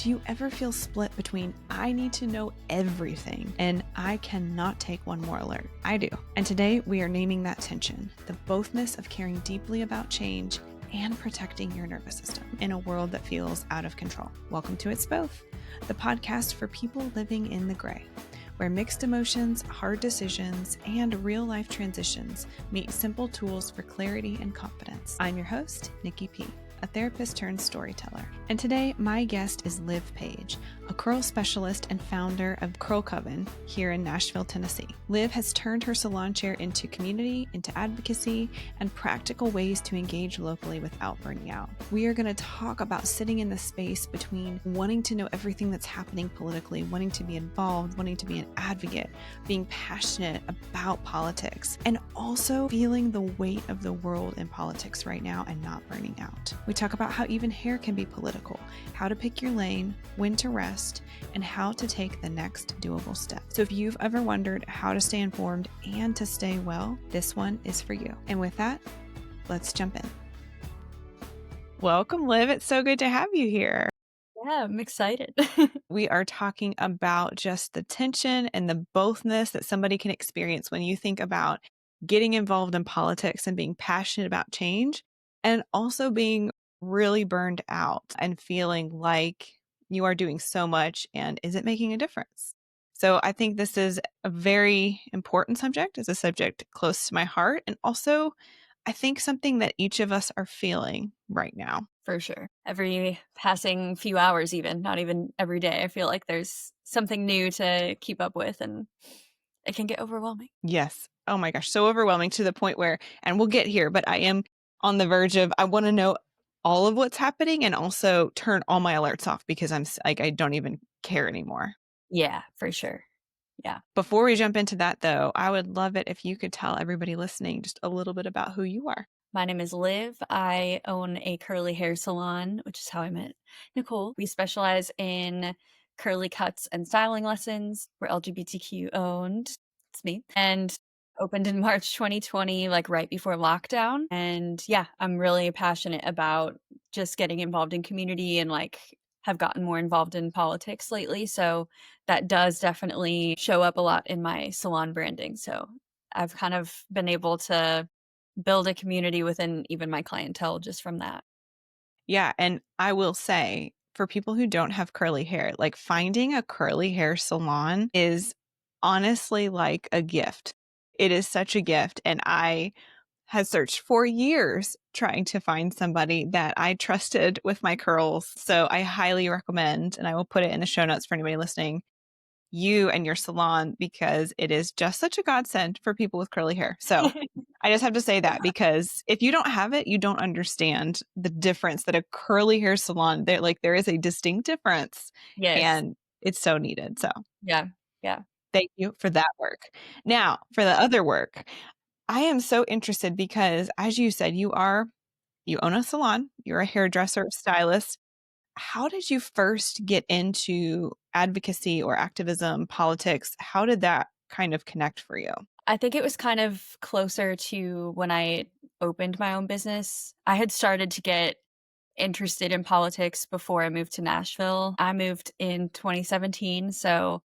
Do you ever feel split between I need to know everything and I cannot take one more alert? I do. And today we are naming that tension, the bothness of caring deeply about change and protecting your nervous system in a world that feels out of control. Welcome to It's Both, the podcast for people living in the gray, where mixed emotions, hard decisions, and real-life transitions meet simple tools for clarity and confidence. I'm your host, Nikki P., a therapist turned storyteller. And today, my guest is Liv Paige, a curl specialist and founder of Curl Coven here in Nashville, Tennessee. Liv has turned her salon chair into community, into advocacy, and practical ways to engage locally without burning out. We are going to talk about sitting in the space between wanting to know everything that's happening politically, wanting to be involved, wanting to be an advocate, being passionate about politics, and also feeling the weight of the world in politics right now and not burning out. We talk about how even hair can be political, how to pick your lane, when to rest, and how to take the next doable step. So if you've ever wondered how to stay informed and to stay well, this one is for you. And with that, let's jump in. Welcome, Liv. It's so good to have you here. Yeah, I'm excited. We are talking about just the tension and the bothness that somebody can experience when you think about getting involved in politics and being passionate about change, and also being really burned out and feeling like you are doing so much and is it making a difference? So I think this is a very important subject. It's a subject close to my heart, and also I think something that each of us are feeling right now. For sure. Every passing few hours, even, not even every day, I feel like there's something new to keep up with, and it can get overwhelming. Yes. Oh my gosh. So overwhelming to the point where, and we'll get here, but I am on the verge of, I want to know all of what's happening and also turn all my alerts off because like, I don't even care anymore. Yeah, for sure. Yeah. Before we jump into that though, I would love it if you could tell everybody listening just a little bit about who you are. My name is Liv. I own a curly hair salon, which is how I met Nicole. We specialize in curly cuts and styling lessons. We're LGBTQ owned. It's me. And opened in March 2020, like right before lockdown. And yeah, I'm really passionate about just getting involved in community and like have gotten more involved in politics lately. So that does definitely show up a lot in my salon branding. So I've kind of been able to build a community within even my clientele just from that. Yeah. And I will say, for people who don't have curly hair, like finding a curly hair salon is honestly like a gift. It is such a gift. And I had searched for years trying to find somebody that I trusted with my curls. So I highly recommend, and I will put it in the show notes for anybody listening, you and your salon, because it is just such a godsend for people with curly hair. So I just have to say that, because if you don't have it, you don't understand the difference that a curly hair salon, there is a distinct difference. Yes. And it's so needed. So Yeah. Yeah. thank you for that work. Now, for the other work, I am so interested because, as you said, you own a salon, you're a hairdresser, stylist. How did you first get into advocacy or activism, politics? How did that kind of connect for you? I think it was kind of closer to when I opened my own business. I had started to get interested in politics before I moved to Nashville. I moved in 2017, so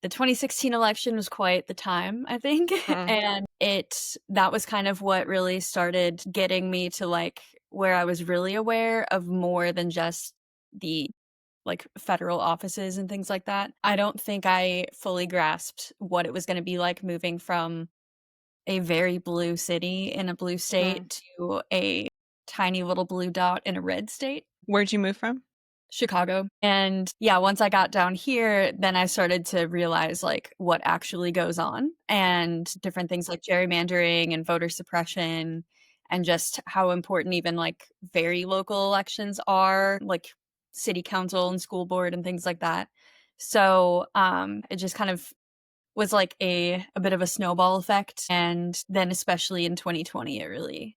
the 2016 election was quite the time, I think. And that was kind of what really started getting me to like where I was really aware of more than just the like federal offices and things like that. I don't think I fully grasped what it was going to be like moving from a very blue city in a blue state to a tiny little blue dot in a red state. Where'd you move from? Chicago. And yeah, once I got down here, then I started to realize like what actually goes on and different things like gerrymandering and voter suppression and just how important even like very local elections are, like city council and school board and things like that. So it just kind of was like a bit of a snowball effect. And then especially in 2020, it really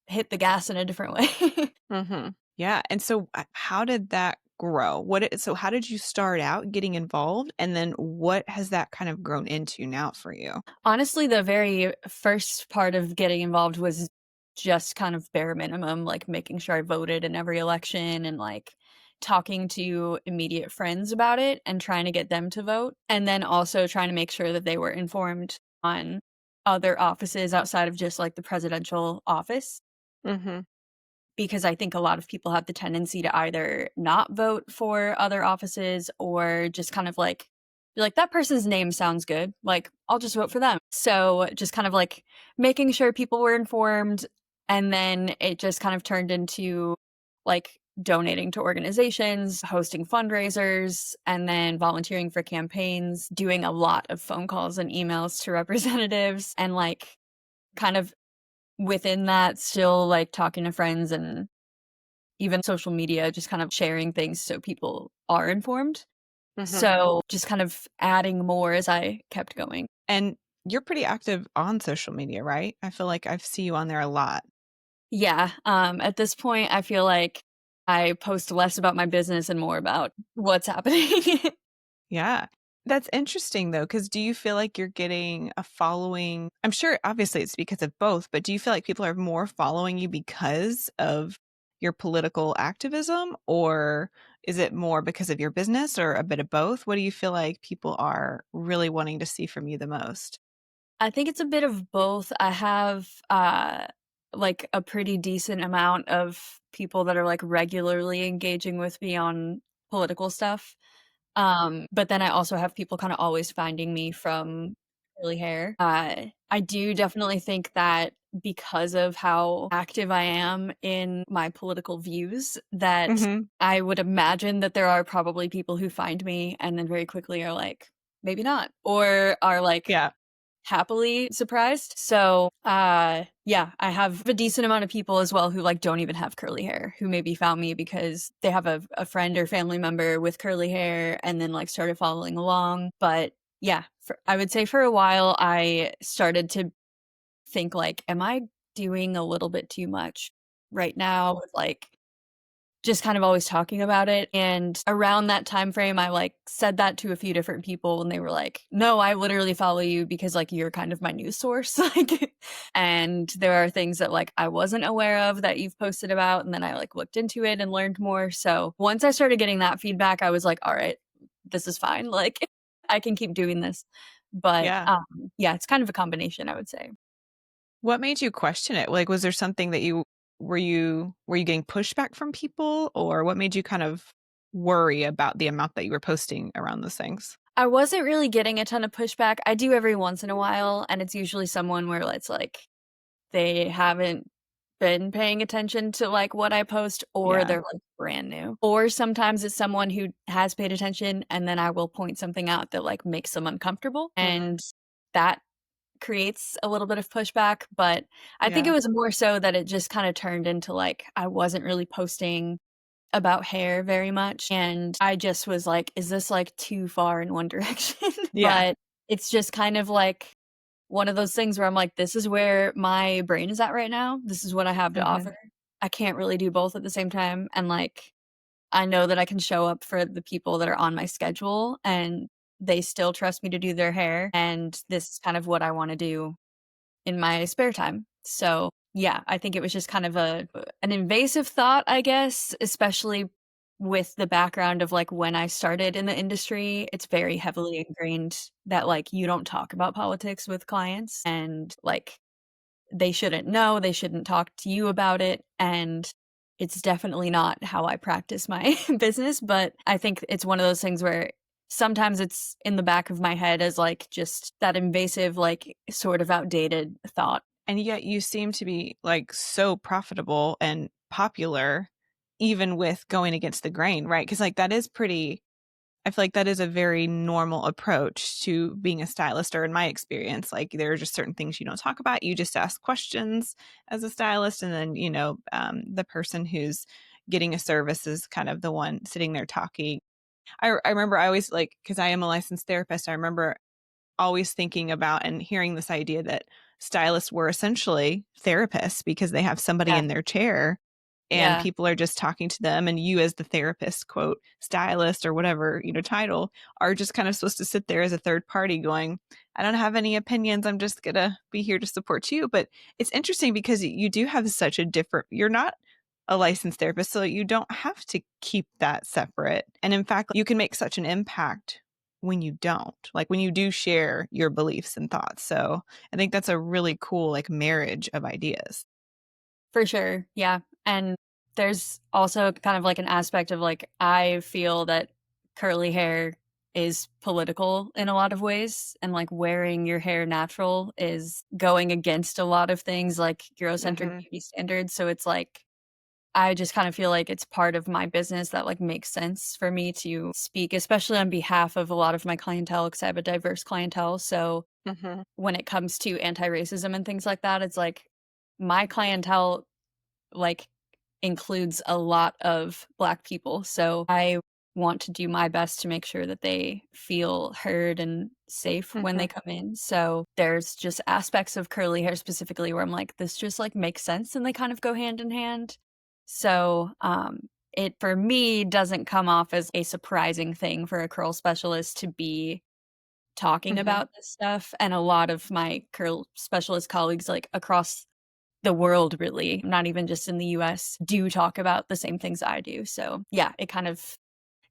hit the gas in a different way. Yeah. And so how did that grow? So how did you start out getting involved? And then what has that kind of grown into now for you? Honestly, the very first part of getting involved was just kind of bare minimum, like making sure I voted in every election and like talking to immediate friends about it and trying to get them to vote, and then also trying to make sure that they were informed on other offices outside of just like the presidential office. Mm-hmm. Because I think a lot of people have the tendency to either not vote for other offices or just kind of like be like, that person's name sounds good. Like, I'll just vote for them. So just kind of like making sure people were informed. And then it just kind of turned into like donating to organizations, hosting fundraisers, and then volunteering for campaigns, doing a lot of phone calls and emails to representatives, and like kind of within that, still, like, talking to friends and even social media, just kind of sharing things so people are informed. Mm-hmm. So, just kind of adding more as I kept going. And you're pretty active on social media, right? I feel like I've see you on there a lot. Yeah, at this point, I feel like I post less about my business and more about what's happening. Yeah. That's interesting though, because do you feel like you're getting a following? I'm sure obviously it's because of both, but do you feel like people are more following you because of your political activism, or is it more because of your business, or a bit of both? What do you feel like people are really wanting to see from you the most? I think it's a bit of both. I have, like, a pretty decent amount of people that are, like, regularly engaging with me on political stuff. But then I also have people kinda always finding me from curly hair. I do definitely think that because of how active I am in my political views, that Hmm. I would imagine that there are probably people who find me and then very quickly are like, "Maybe not," or are, like, Yeah. happily surprised. So, yeah, I have a decent amount of people as well who like don't even have curly hair, who maybe found me because they have a friend or family member with curly hair and then like started following along. But yeah, I would say for a while I started to think like, am I doing a little bit too much right now with like just kind of always talking about it, and around that time frame, I, like, said that to a few different people, and they were like, "No, I literally follow you because, like, you're kind of my news source." Like, and there are things that, like, I wasn't aware of that you've posted about, and then I, like, looked into it and learned more. So, once I started getting that feedback, I was like, "Alright, this is fine, like, I can keep doing this." But, Yeah. yeah, it's kind of a combination, I would say. What made you question it? Like, was there something that you getting pushback from people, or what made you kind of worry about the amount that you were posting around those things? I wasn't really getting a ton of pushback. I do every once in a while, and it's usually someone where it's like they haven't been paying attention to like what I post, or Yeah. they're like brand new. Or sometimes it's someone who has paid attention and then I will point something out that like makes them uncomfortable, Hmm. and that creates a little bit of pushback. But I think it Yeah. was more so that it just kind of turned into like I wasn't really posting about hair very much, and I just was like, "Is this, like, too far in one direction?" Yeah. But it's just kind of like one of those things where I'm like, "This is where my brain is at right now. This is what I have to Hmm. offer. I can't really do both at the same time," and, like, I know that I can show up for the people that are on my schedule, and they still trust me to do their hair, and this is kind of what I wanna do in my spare time. So, yeah, I think it was just kind of an invasive thought, I guess, especially with the background of like when I started in the industry. It's very heavily ingrained that like you don't talk about politics with clients, and like they shouldn't know, they shouldn't talk to you about it, and it's definitely not how I practice my business. But I think it's one of those things where sometimes it's in the back of my head as like just that invasive, like sort of outdated thought. And yet you seem to be like so profitable and popular, even with going against the grain, right? Because like that is pretty. I feel like that is a very normal approach to being a stylist, or in my experience, like there are just certain things you don't talk about. You just ask questions as a stylist, and then the person who's getting a service is kind of the one sitting there talking. I remember I always like, because I am a licensed therapist. I remember always thinking about and hearing this idea that stylists were essentially therapists because they have somebody Yeah. in their chair and Yeah. people are just talking to them, and you as the therapist, quote, stylist or whatever, title, are just kind of supposed to sit there as a third party going, I don't have any opinions, I'm just gonna be here to support you. But it's interesting because you do have such a different, you're not a licensed therapist, so you don't have to keep that separate. And in fact, you can make such an impact when you don't, like when you do share your beliefs and thoughts. So I think that's a really cool like marriage of ideas. For sure. Yeah. And there's also kind of like an aspect of like, I feel that curly hair is political in a lot of ways. And like wearing your hair natural is going against a lot of things like Eurocentric Hmm. beauty standards. So it's like, I just kind of feel like it's part of my business that like makes sense for me to speak, especially on behalf of a lot of my clientele, because I have a diverse clientele. So Hmm. when it comes to anti-racism and things like that, it's like my clientele like includes a lot of Black people. So I want to do my best to make sure that they feel heard and safe when they Hmm. come in. So there's just aspects of curly hair specifically where I'm like, this just like makes sense and they kind of go hand in hand. So it for me doesn't come off as a surprising thing for a curl specialist to be talking Hmm. about this stuff. And a lot of my curl specialist colleagues like across the world really, not even just in the US, do talk about the same things I do. So, yeah, it kind of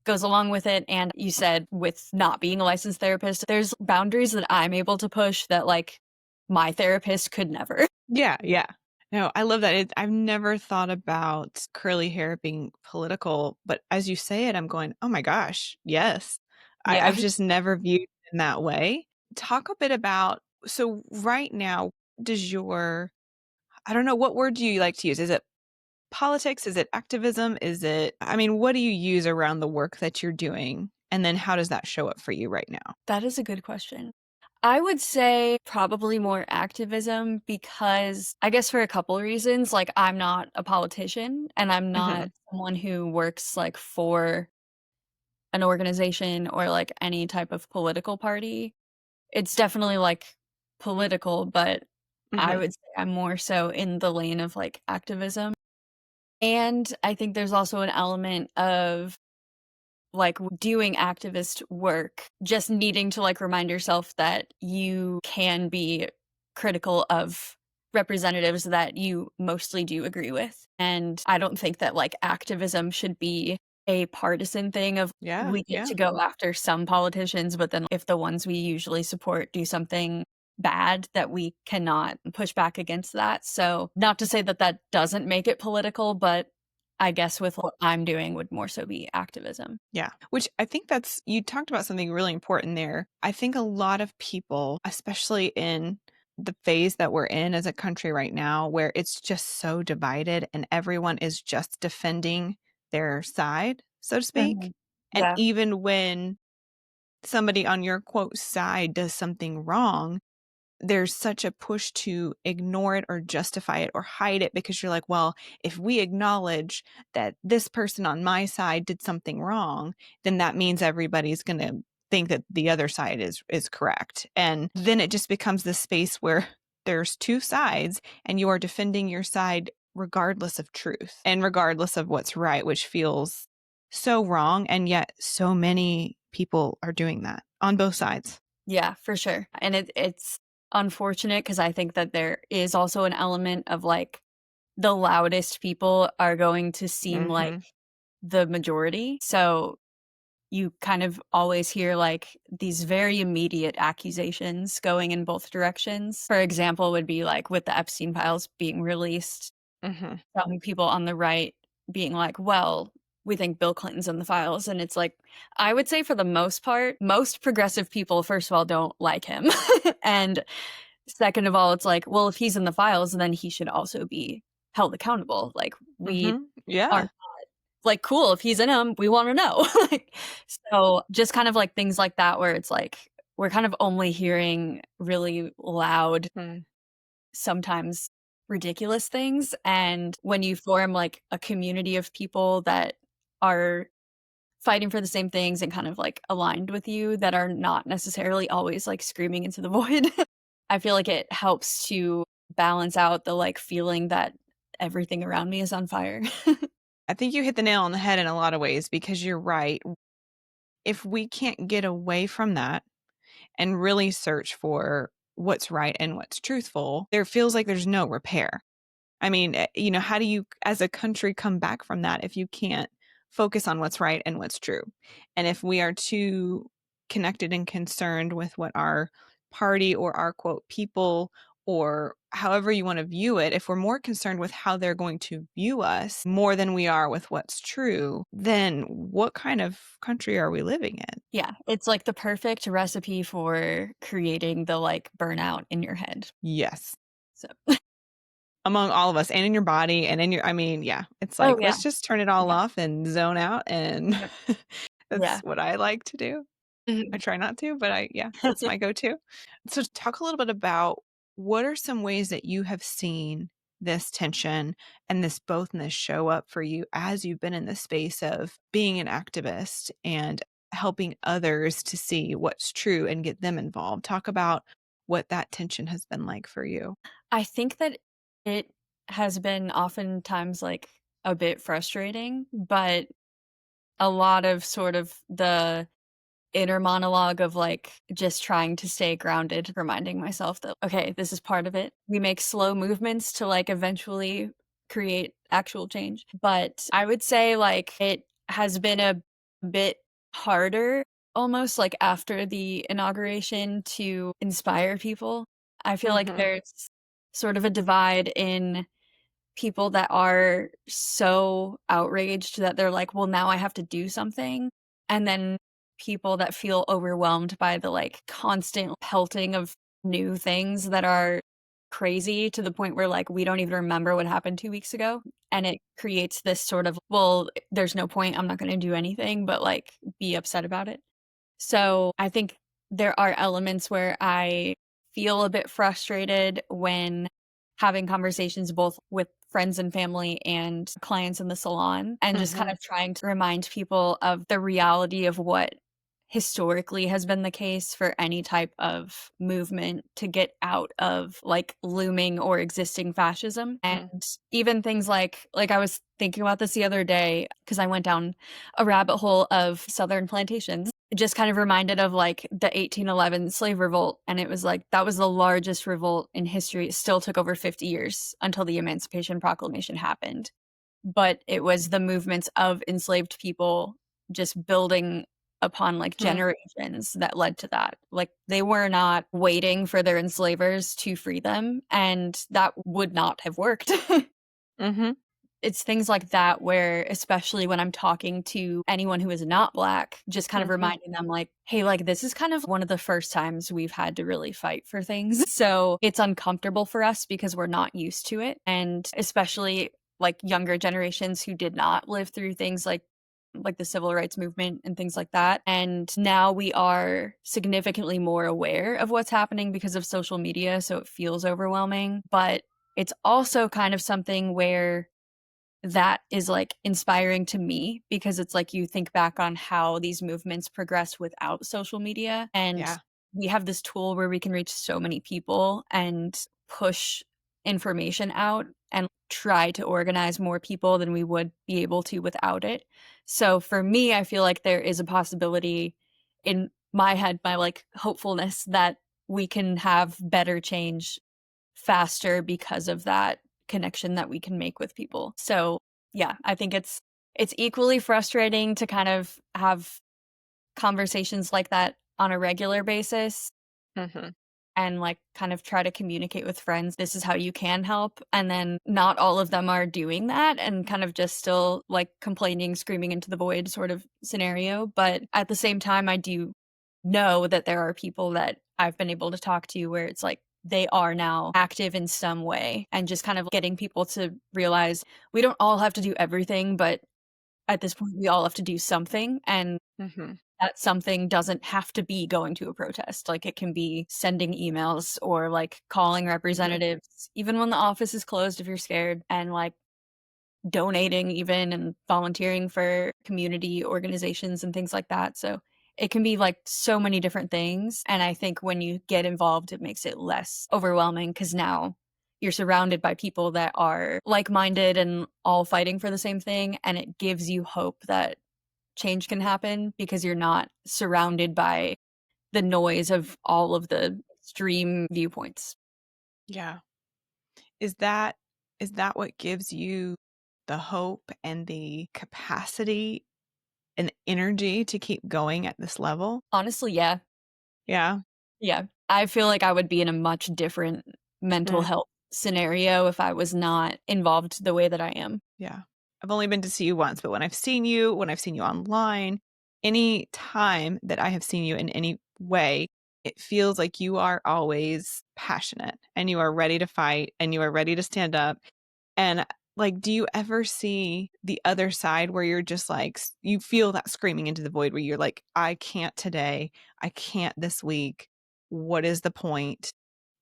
goes along with it. And you said with not being a licensed therapist, there's boundaries that I'm able to push that like my therapist could never. Yeah, yeah. No, I love that. I've never thought about curly hair being political, but as you say it, I'm going, oh my gosh, yes. Yeah. I've just never viewed it in that way. Talk a bit about, so right now, does your, I don't know, what word do you like to use? Is it politics? Is it activism? Is it, I mean, what do you use around the work that you're doing? And then how does that show up for you right now? That is a good question. I would say probably more activism because I guess for a couple of reasons, like I'm not a politician and I'm Hmm. not someone who works like for an organization or like any type of political party. It's definitely, like, political, but I Hmm. would say I'm more so in the lane of, like, activism, and I think there's also an element of, like, doing activist work, just needing to, like, remind yourself that you can be critical of representatives that you mostly do agree with, and I don't think that, like, activism should be a partisan thing of Yeah, we get yeah. to go after some politicians, but then if the ones we usually support do something bad, that we cannot push back against that, so not to say that that doesn't make it political, but I guess with what I'm doing would more so be activism. Yeah, which I think that's you talked about something really important there. I think a lot of people, especially in the phase that we're in as a country right now, where it's just so divided and everyone is just defending their side, so to speak. Mhm. And Yeah. even when somebody on your quote side does something wrong, there's such a push to ignore it or justify it or hide it because you're like, well, if we acknowledge that this person on my side did something wrong, then that means everybody's going to think that the other side is correct. And then it just becomes this space where there's two sides and you are defending your side regardless of truth and regardless of what's right, which feels so wrong. And yet so many people are doing that on both sides. Yeah, for sure. And it's unfortunate because I think that there is also an element of, like, the loudest people are going to seem like Hmm. the majority. So you kind of always hear, like, these very immediate accusations going in both directions. For example, would be, like, with the Epstein files being released, Hmm. some people on the right being like, "Well, we think Bill Clinton's in the files," and it's like, I would say for the most part, most progressive people, first of all, don't like him, and second of all, it's like, well, if he's in the files, then he should also be held accountable, like, we Hmm. Yeah. aren't like, cool, if he's in 'em, we wanna know, like, so, just kind of, like, things like that where it's like, we're kind of only hearing really loud Mm. sometimes ridiculous things, and when you form, like, a community of people that are fighting for the same things and kind of, like, aligned with you that are not necessarily always, like, screaming into the void, I feel like it helps to balance out the, like, feeling that everything around me is on fire. I think you hit the nail on the head in a lot of ways because you're right. If we can't get away from that and really search for what's right and what's truthful, there feels like there's no repair. I mean, how do you as a country come back from that if you can't focus on what's right and what's true? And if we are too connected and concerned with what our party or our quote people or however you want to view it, if we're more concerned with how they're going to view us more than we are with what's true, then what kind of country are we living in? Yeah, it's like the perfect recipe for creating the like burnout in your head. Yes. So, Among all of us and in your body and in your I mean, yeah, it's oh like, yeah, let's just turn it all yeah, off and zone out, and yep, that's yeah. what I like to do. I Mhm. try not to, but yeah, that's my go-to. So talk a little bit about what are some ways that you have seen this tension and this bothness show up for you as you've been in the space of being an activist and helping others to see what's true and get them involved. Talk about what that tension has been like for you. I think that it has been oftentimes like a bit frustrating, but a lot of sort of the inner monologue of like just trying to stay grounded, reminding myself that, okay, this is part of it. We make slow movements to like eventually create actual change. But I would say like it has been a bit harder almost like after the inauguration to inspire people. I feel like Mhm. there's sort of a divide in people that are so outraged that they're like, "Well, now I have to do something." And then people that feel overwhelmed by the, like, constant pelting of new things that are crazy to the point where, like, we don't even remember what happened 2 weeks ago, and it creates this sort of, "Well, there's no point, I'm not gonna do anything but, like, be upset about it." So, I think there are elements where I feel a bit frustrated when having conversations both with friends and family and clients in the salon, and just kind Mhm. of trying to remind people of the reality of what historically has been the case for any type of movement to get out of like looming or existing fascism. And Mhm. even things like I was thinking about this the other day because I went down a rabbit hole of southern plantations, just kind of reminded of like the 1811 slave revolt. And it was like that was the largest revolt in history. It still took over 50 years until the Emancipation Proclamation happened. But it was the movements of enslaved people just building upon like Mhm. generations that led to that. Like they were not waiting for their enslavers to free them, and that would not have worked. Mhm. It's things like that where, especially when I'm talking to anyone who is not Black, just kind of Mhm. reminding them, like, hey, like, this is kind of one of the first times we've had to really fight for things. So it's uncomfortable for us because we're not used to it. And especially like younger generations who did not live through things like the civil rights movement and things like that. And now we are significantly more aware of what's happening because of social media. So it feels overwhelming. But it's also kind of something where that is, like, inspiring to me because it's like you think back on how these movements progress without social media, and Yeah. we have this tool where we can reach so many people and push information out and try to organize more people than we would be able to without it. So for me, I feel like there is a possibility in my head, my, like, hopefulness that we can have better change faster because of that connection that we can make with people. So, yeah, I think it's equally frustrating to kind of have conversations like that on a regular basis Mhm. and like kind of try to communicate with friends this is how you can help, and then not all of them are doing that and kind of just still like complaining, screaming into the void sort of scenario. But at the same time, I do know that there are people that I've been able to talk to where it's like they are now active in some way, and just kind of getting people to realize we don't all have to do everything, but at this point we all have to do something, and Mhm. that something doesn't have to be going to a protest. Like, it can be sending emails or, like, calling Mhm. representatives, even when the office is closed if you're scared, and, like, donating even and volunteering for community organizations and things like that. So, it can be, like, so many different things, and I think when you get involved, it makes it less overwhelming because now you're surrounded by people that are like-minded and all fighting for the same thing, and it gives you hope that change can happen because you're not surrounded by the noise of all of the extreme viewpoints. Yeah. Is that is that what gives you the hope and the capacity and energy to keep going at this level? Honestly, yeah. Yeah. Yeah. I feel like I would be in a much different mental Mm, health scenario if I was not involved the way that I am. yeah. I've only been to see you once, but when I've seen you online, any time that I have seen you in any way, it feels like you are always passionate and you are ready to fight and you are ready to stand up. And, like, do you ever see the other side where you're just like, you feel that screaming into the void where you're like, I can't today. I can't this week. What is the point?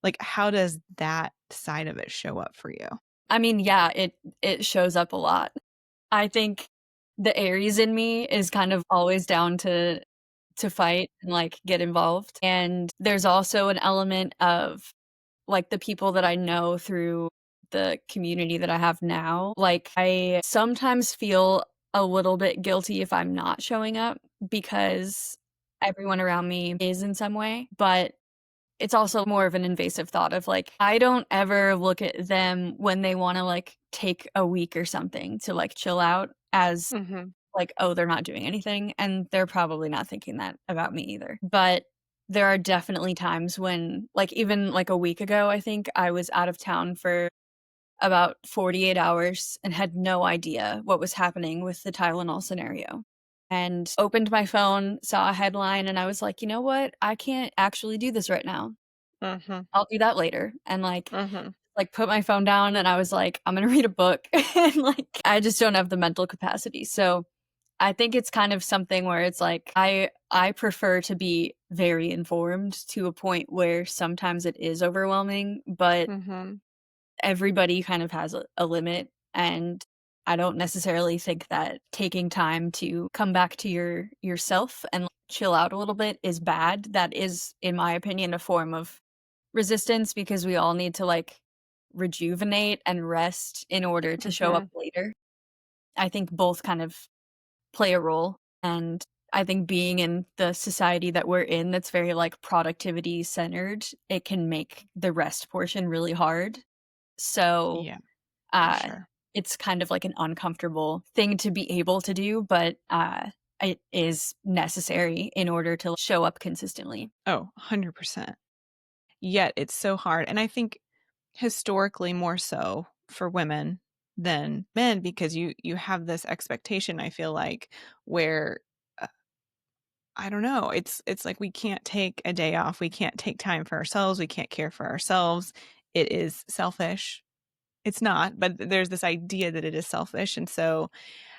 Like, how does that side of it show up for you? I mean, yeah, it shows up a lot. I think the Aries in me is kind of always down to fight and, like, get involved, and there's also an element of, like, the people that I know through the community that I have now, like, I sometimes feel a little bit guilty if I'm not showing up because everyone around me is in some way, but it's also more of an invasive thought of, like, I don't ever look at them when they wanna, like, take a week or something to, like, chill out as, Mhm. like, "Oh, they're not doing anything," and they're probably not thinking that about me either. But there are definitely times when, like, even, like, a week ago, I think, I was out of town for about 48 hours and had no idea what was happening with the Tylenol scenario, and opened my phone, saw a headline, and I was like, "You know what? I can't actually do this right now. Mhm. I'll do that later," and, Mhm. put my phone down, and I was like, "I'm gonna read a book," and, like, I just don't have the mental capacity, so I think it's kind of something where it's like, I prefer to be very informed to a point where sometimes it is overwhelming, but Mhm. everybody kind of has a limit, and I don't necessarily think that taking time to come back to yourself and chill out a little bit is bad. That is, in my opinion, a form of resistance because we all need to, like, rejuvenate and rest in order to show up Mhm. later. I think both kind of play a role, and I think being in the society that we're in that's very, like, productivity centered, it can make the rest portion really hard. So, Yeah, for uh, sure. it's kind of like an uncomfortable thing to be able to do, but, it is necessary in order to show up consistently. Oh, 100%. Yet it's so hard, and I think historically more so for women than men because you have this expectation, I feel like, where, uh, I don't know, it's like we can't take a day off, we can't take time for ourselves, we can't care for ourselves. It is selfish. It's not, but there's this idea that it is selfish, and so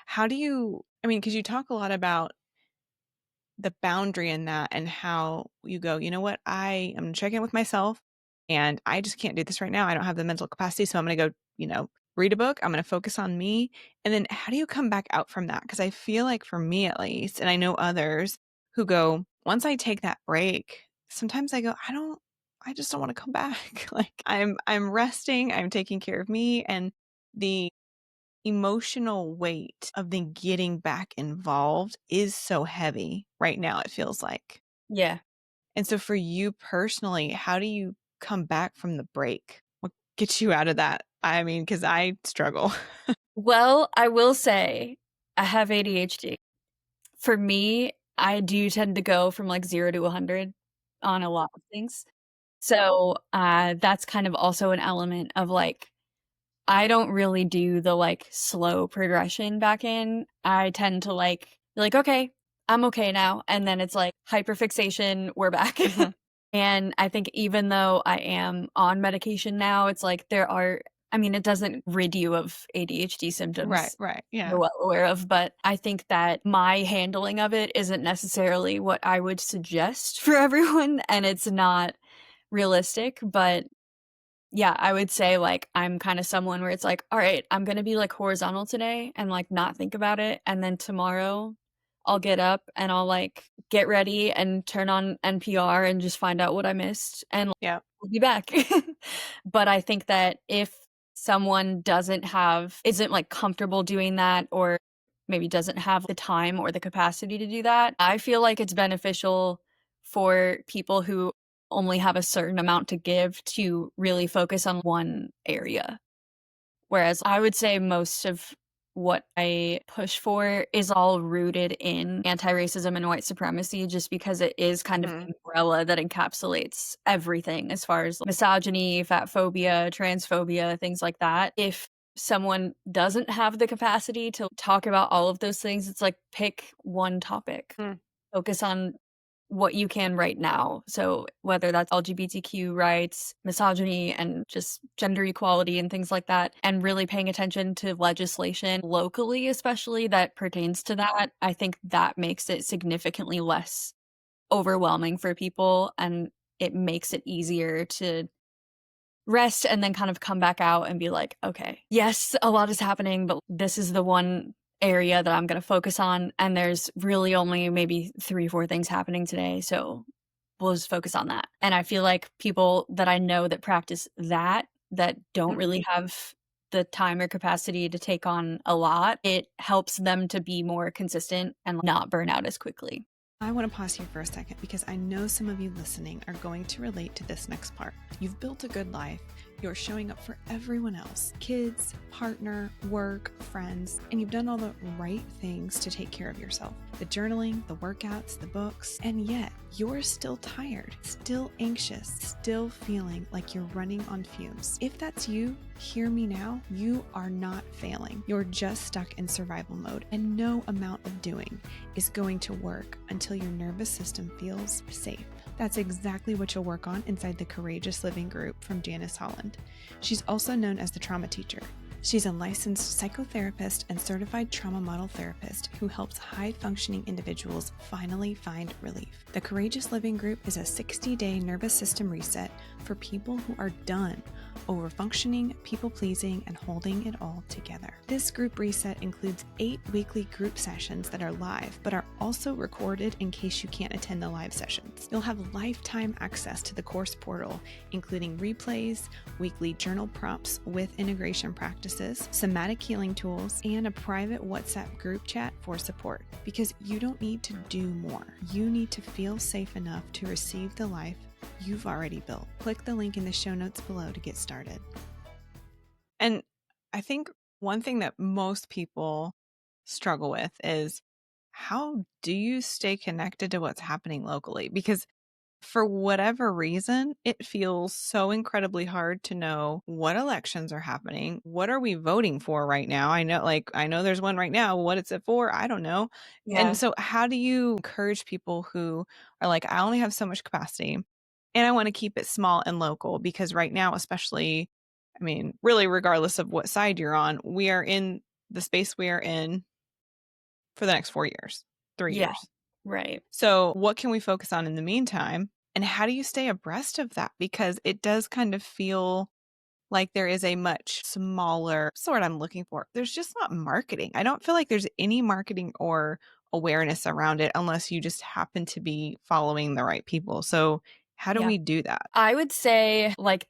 how do you I mean, because you talk a lot about the boundary in that and how you go, "You know what? I am checking with myself, and I just can't do this right now. I don't have the mental capacity, so I'm gonna go, read a book. I'm gonna focus on me." And then how do you come back out from that? Because I feel like for me at least, and I know others who go, "Once I take that break, sometimes I go, I just don't wanna come back." Like, I'm resting, I'm taking care of me, and the emotional weight of then getting back involved is so heavy right now, it feels like. Yeah. And so for you personally, how do you come back from the break? What gets you out of that? I mean, because I struggle. Well, I will say I have ADHD. For me, I do tend to go from, like, 0 to 100 on a lot of things. So, that's kind of also an element of, like, I don't really do the, like, slow progression back in. I tend to, like, be like, "Okay, I'm okay now," and then it's like hyperfixation, we're back. Mhm. And I think even though I am on medication now, it's like there are I mean, it doesn't rid you of ADHD Right, symptoms, right. you're Yeah. well aware of, but I think that my handling of it isn't necessarily what I would suggest for everyone, and it's not realistic, but yeah, I would say, like, I'm kinda someone where it's like, "Alright, I'm gonna be, like, horizontal today and, like, not think about it, and then tomorrow, I'll get up and I'll, like, get ready and turn on NPR and just find out what I missed, and Yeah. we'll be back." But I think that if someone isn't, like, comfortable doing that or maybe doesn't have the time or the capacity to do that, I feel like it's beneficial for people who only have a certain amount to give to really focus on one area. Whereas I would say most of what I push for is all rooted in anti-racism and white supremacy, just because it is kind of Mm. the umbrella that encapsulates everything as far as misogyny, fat phobia, transphobia, things like that. If someone doesn't have the capacity to talk about all of those things, it's like pick one topic. Mm. Focus on what you can right now. So whether that's LGBTQ rights, misogyny, and just gender equality and things like that, and really paying attention to legislation locally, especially that pertains to that, I think that makes it significantly less overwhelming for people and it makes it easier to rest and then kind of come back out and be like, okay, yes, a lot is happening, but this is the one area that I'm going to focus on. And there's really only maybe 3, 4 things happening today. So we'll just focus on that. And I feel like people that I know that practice that, that don't Mm. really have the time or capacity to take on a lot, it helps them to be more consistent and not burn out as quickly. I want to pause here for a second because I know some of you listening are going to relate to this next part. You've built a good life. You're showing up for everyone else, kids, partner, work, friends, and you've done all the right things to take care of yourself. The journaling, the workouts, the books, and yet you're still tired, still anxious, still feeling like you're running on fumes. If that's you, hear me now. You are not failing. You're just stuck in survival mode, and no amount of doing is going to work until your nervous system feels safe. That's exactly what you'll work on inside the Courageous Living group from Janice Holland. She's also known as the trauma teacher. She's a licensed psychotherapist and certified trauma model therapist who helps high-functioning individuals finally find relief. The Courageous Living group is a 60-day nervous system reset for people who are done overfunctioning, people-pleasing, and holding it all together. This group reset includes 8 weekly group sessions that are live, but are also recorded in case you can't attend the live sessions. You'll have lifetime access to the course portal, including replays, weekly journal prompts with integration practices, somatic healing tools, and a private WhatsApp group chat for support. Because you don't need to do more. You need to feel safe enough to receive the life you've already built. Click the link in the show notes below to get started. And I think one thing that most people struggle with is, how do you stay connected to what's happening locally? Because for whatever reason, it feels so incredibly hard to know what elections are happening. What are we voting for right now? I know there's one right now. What is it for? I don't know. And Yeah. so how do you encourage people who are like, I only have so much capacity and I want to keep it small and local? Because right now, especially, I mean, really, regardless of what side you're on, we are in the space we are in for the next 4 years, 3 Yeah. years. Right. So what can we focus on in the meantime? And how do you stay abreast of that? Because it does kind of feel like there is a much smaller sort I'm looking for. There's just not marketing. I don't feel like there's any marketing or awareness around it unless you just happen to be following the right people. So how do Yeah. we do that? I would say like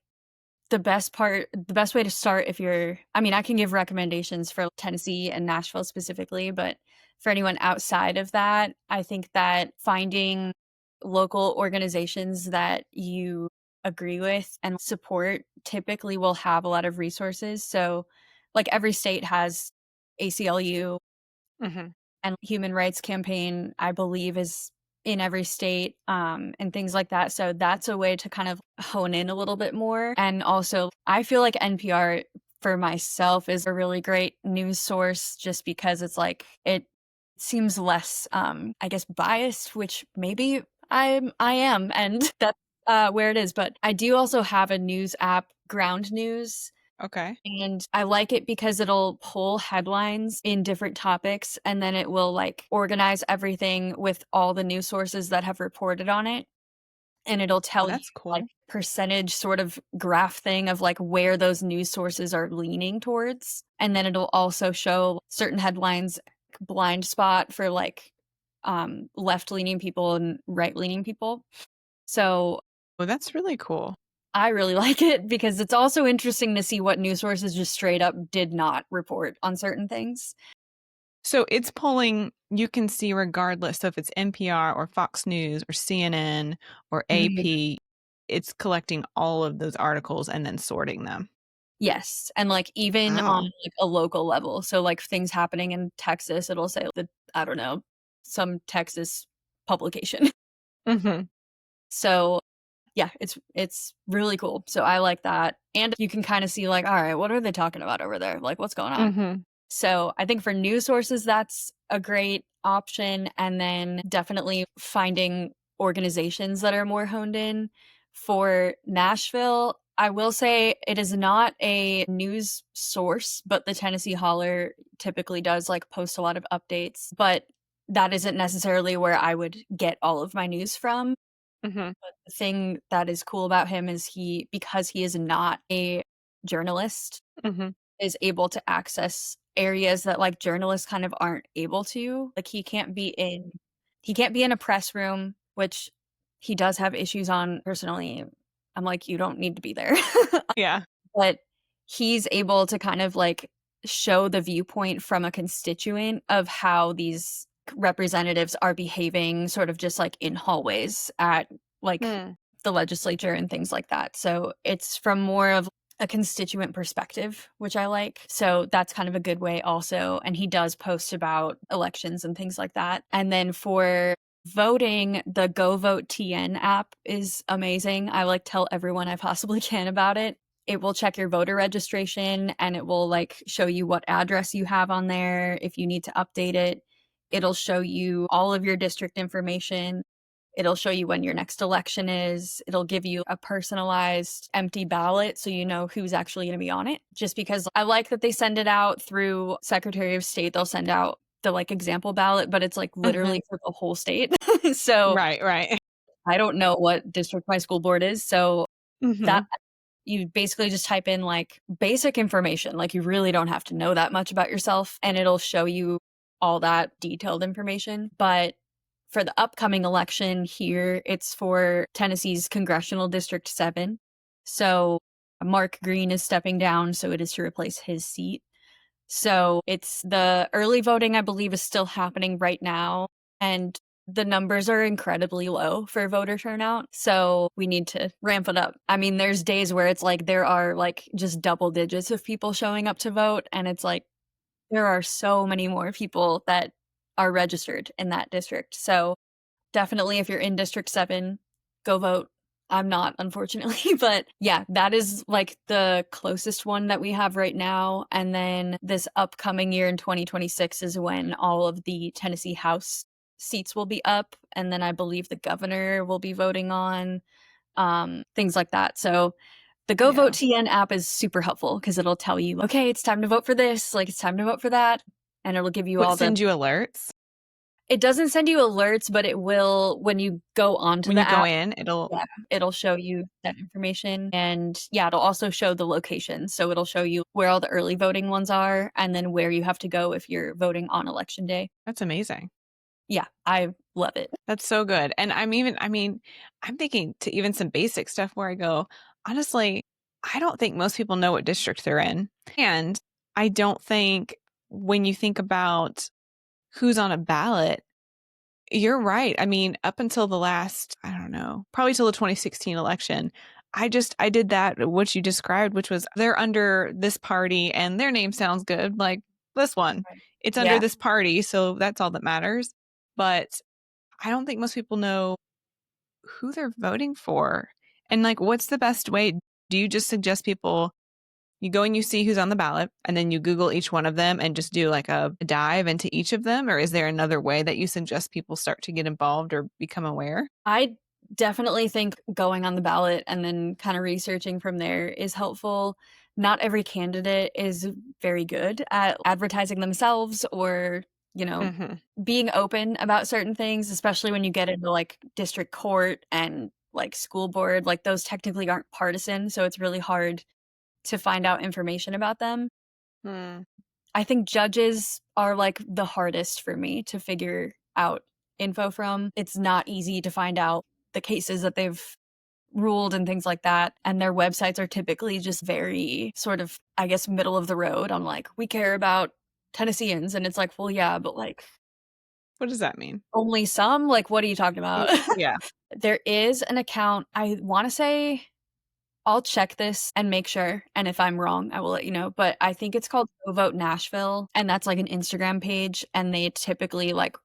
the best way to start if you're I mean, I can give recommendations for Tennessee and Nashville specifically, but for anyone outside of that, I think that finding local organizations that you agree with and support typically will have a lot of resources. So, like every state has ACLU Mm-hmm. and Human Rights Campaign, I believe, is in every state, and things like that. So that's a way to kind of hone in a little bit more. And also, I feel like NPR for myself is a really great news source just because it's like it seems less, I guess, biased, which maybe I am, and that's where it is. But I do also have a news app, Ground News, Okay. and I like it because it'll pull headlines in different topics and then it will like organize everything with all the news sources that have reported on it. And it'll Oh, tell you that's like cool. percentage sort of graph thing of like where those news sources are leaning towards. And then it'll also show certain headlines blind spot for like left leaning people and right leaning people. So Well, that's really cool. I really like it because it's also interesting to see what news sources just straight up did not report on certain things. So it's pulling, you can see regardless. So if it's NPR or Fox News or CNN or Mhm. AP, it's collecting all of those articles and then sorting them. Yes, and, like, even on, Oh. like, a local level, so, like, things happening in Texas, it'll say the I don't know, some Texas publication. Mhm. So, yeah, it's really cool, so I like that, and you can kinda see, like, "Alright, what are they talking about over there? Like, what's going on?" Mhm. So, I think for news sources, that's a great option, and then definitely finding organizations that are more honed in. For Nashville, I will say it is not a news source, but the Tennessee Holler typically does, like, post a lot of updates, but that isn't necessarily where I would get all of my news from. Mhm. But the thing that is cool about him is because he is not a journalist, Mhm. is able to access areas that, like, journalists kind of aren't able to. Like, he can't be in a press room, which he does have issues on personally. I'm like, "You don't need to be there." Yeah. But he's able to kind of, like, show the viewpoint from a constituent of how these representatives are behaving sort of just, like, in hallways at, like, Hmm. the legislature and things like that. So, it's from more of a constituent perspective, which I like. So, that's kind of a good way also, and he does post about elections and things like that. And then for voting, the Go Vote TN app is amazing. I, like, tell everyone I possibly can about it. It will check your voter registration, and it will, like, show you what address you have on there, if you need to update it. It'll show you all of your district information. It'll show you when your next election is. It'll give you a personalized empty ballot so you know who's actually gonna be on it. Just because I like that they send it out through Secretary of State, they'll send out the, like, example ballot, but it's, like, Mhm. literally for the whole state. So, Right, right. I don't know what district my school board is, so that Mhm. you basically just type in, like, basic information, like, you really don't have to know that much about yourself, and it'll show you all that detailed information. But for the upcoming election here, it's for Tennessee's Congressional District 7. So, Mark Green is stepping down, so it is to replace his seat. So, it's the early voting, I believe, is still happening right now, and the numbers are incredibly low for voter turnout, so we need to ramp it up. I mean, there's days where it's like there are, like, just double digits of people showing up to vote, and it's like, there are so many more people that are registered in that district. So, definitely if you're in District 7, go vote. I'm not, unfortunately, but yeah, that is, like, the closest one that we have right now, and then this upcoming year in 2026 is when all of the Tennessee House seats will be up, and then I believe the governor will be voting on, things like that. So, the Go Vote Yeah. TN app is super helpful because 'cause it'll tell you, "Okay, it's time to vote for this," like, "It's time to vote for that," and it'll give you What, all the send you alerts? it doesn't send you alerts, but it will when you go onto When you the go app. in, it'll Yeah, it'll show you that information, and, yeah, it'll also show the location, so it'll show you where all the early voting ones are, and then where you have to go if you're voting on election day. that's amazing. Yeah, I love it. That's so good. And I mean, I'm thinking to even some basic stuff where I go, honestly, I don't think most people know what district they're in. And I don't think when you think about who's on a ballot, you're right. I mean, up until the last, I don't know, probably till the 2016 election, I did that, what you described, which was they're under this party and their name sounds good, like this one. Right. It's under Yeah. this party, so that's all that matters. But I don't think most people know who they're voting for. And like, what's the best way? Do you just suggest people you go and you see who's on the ballot and then you Google each one of them and just do like a dive into each of them? Or is there another way that you suggest people start to get involved or become aware? I definitely think going on the ballot and then kinda researching from there is helpful. Not every candidate is very good at advertising themselves or, you know, Hmm. being open about certain things, especially when you get into, like, district court and, like, school board, like, those technically aren't partisan, so it's really hard to find out information about them. Hmm. I think judges are, like, the hardest for me to figure out info from. It's not easy to find out the cases that they've ruled and things like that, and their websites are typically just very sort of, I guess, middle of the road on, like, "We care about Tennesseans," and it's like, "Well, yeah, but, like, What does that mean? only some? Like, what are you talking about?" Yeah. There is an account, I wanna say I'll check this and make sure, and if I'm wrong, I will let you know, but I think it's called Go Vote Nashville, and that's, like, an Instagram page, and they typically, like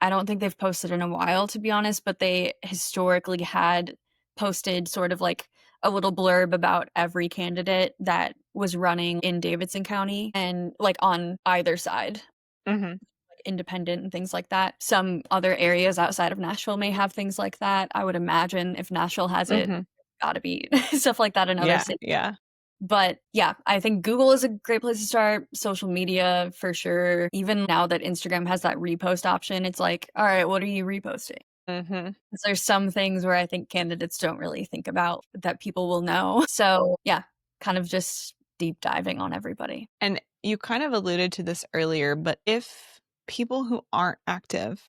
I don't think they've posted in a while, to be honest, but they historically had posted sort of, like, a little blurb about every candidate that was running in Davidson County and, like, on either side, Mhm. like, independent and things like that. Some other areas outside of Nashville may have things like that. I would imagine if Nashville has it, Mhm. gotta be stuff like that in other Yeah, cities. yeah. But yeah, I think Google is a great place to start, social media for sure. Even now that Instagram has that repost option, it's like, all right, what are you reposting? Mhm. 'Cause there's some things where I think candidates don't really think about that people will know. So yeah, kind of just deep diving on everybody. And you kind of alluded to this earlier, but if people who aren't active,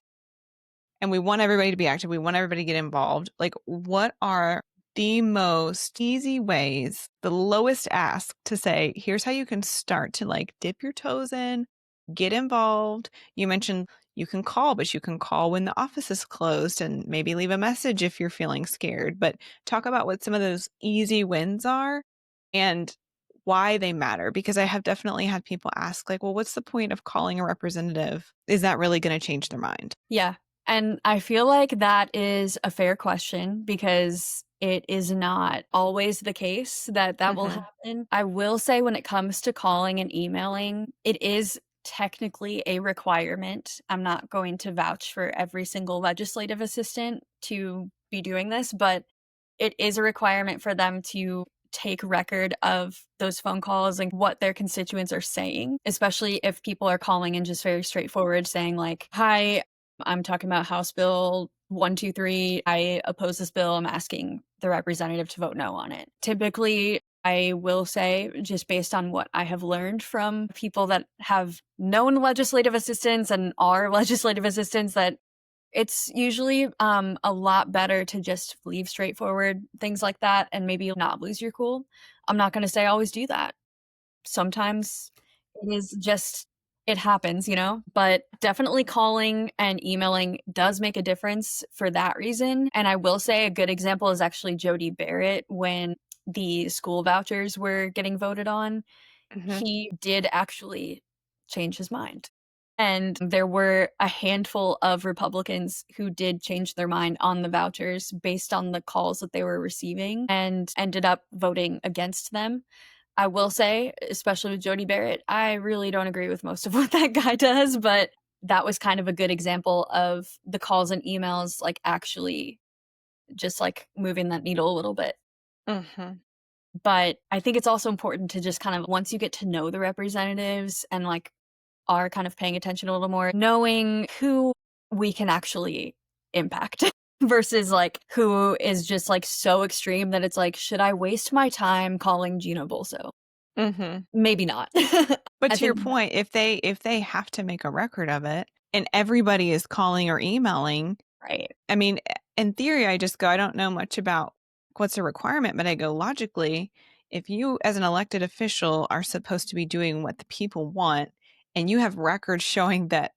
and we want everybody to be active, we want everybody to get involved, like what are the most easy ways, the lowest ask to say, here's how you can start to like dip your toes in, get involved. You mentioned you can call, but you can call when the office is closed and maybe leave a message if you're feeling scared. But talk about what some of those easy wins are and why they matter. Because I have definitely had people ask, like, well, what's the point of calling a representative? Is that really going to change their mind? Yeah. And I feel like that is a fair question because it is not always the case that that will Hmm. happen. I will say when it comes to calling and emailing, it is technically a requirement. I'm not going to vouch for every single legislative assistant to be doing this, but it is a requirement for them to take record of those phone calls and what their constituents are saying, especially if people are calling and just very straightforward saying like, "Hi, I'm talking about House Bill 123. I oppose this bill. I'm asking the representative to vote no on it." Typically, I will say, just based on what I have learned from people that have known legislative assistants and are legislative assistants, that it's usually a lot better to just leave straightforward things like that and maybe not lose your cool. I'm not going to say always do that. Sometimes it is just it happens, you know? But definitely calling and emailing does make a difference for that reason. And I will say a good example is actually Jody Barrett when the school vouchers were getting voted on. Hmm. He did actually change his mind. And there were a handful of Republicans who did change their mind on the vouchers based on the calls that they were receiving and ended up voting against them. I will say, especially with Jody Barrett, I really don't agree with most of what that guy does, but that was kind of a good example of the calls and emails like actually just like moving that needle a little bit. Hmm. But I think it's also important to just kind of once you get to know the representatives and like are kind of paying attention a little more, knowing who we can actually impact versus like who is just like so extreme that it's like, should I waste my time calling Gino Bolso? Hmm. Maybe not. But I to your think point, if they have to make a record of it and everybody is calling or emailing, right. I mean, in theory, I just go, I don't know much about what's a requirement, but I go logically, if you as an elected official are supposed to be doing what the people want, and you have records showing that